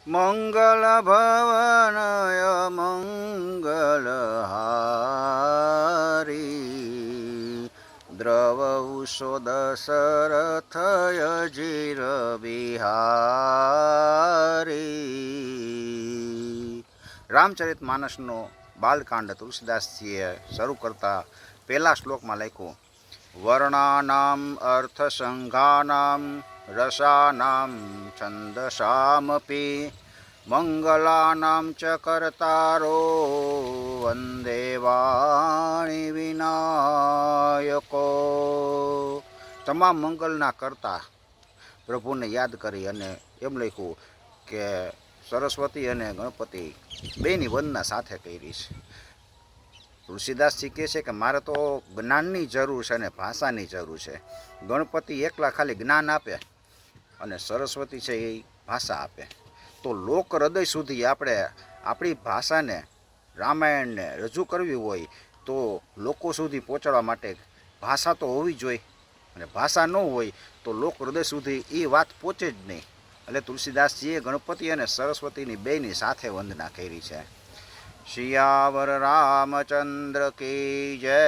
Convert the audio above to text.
મંગલ ભવનય મંગલહારી દ્રવ ઉષો દશરથય જીર બિહારી। રામચરિત માનસનો બાલકાંડ તુલસીદાસજીએ શરૂ કરતા પહેલા શ્લોકમાં લખ્યું, વર્ણાનામ અર્થસંઘાનામ રસાનામ છંદસામપી મંગલાનામ ચ કર્તારો વંદે વાણી વિનાયકો। તમામ મંગલના કરતા પ્રભુને યાદ કરી અને એમ લખ્યું કે સરસ્વતી અને ગણપતિ બેની વંદના સાથે કરી છે। તુલસીદાસજી કહે છે કે મારે તો જ્ઞાનની જરૂર છે અને ભાષાની જરૂર છે। ગણપતિ એકલા ખાલી જ્ઞાન આપે અને સરસ્વતી છે એ ભાષા આપે, તો લોક હૃદય સુધી આપણે આપણી ભાષાને રામાયણને રજૂ કરવી હોય તો લોકો સુધી પહોંચાડવા માટે ભાષા તો હોવી જોઈએ, અને ભાષા ન હોય તો લોક હૃદય સુધી એ વાત પહોંચે જ નહીં। એટલે તુલસીદાસજીએ ગણપતિ અને સરસ્વતીની બેયની સાથે વંદના કરી છે। સિયાવર રામચંદ્ર કી જય।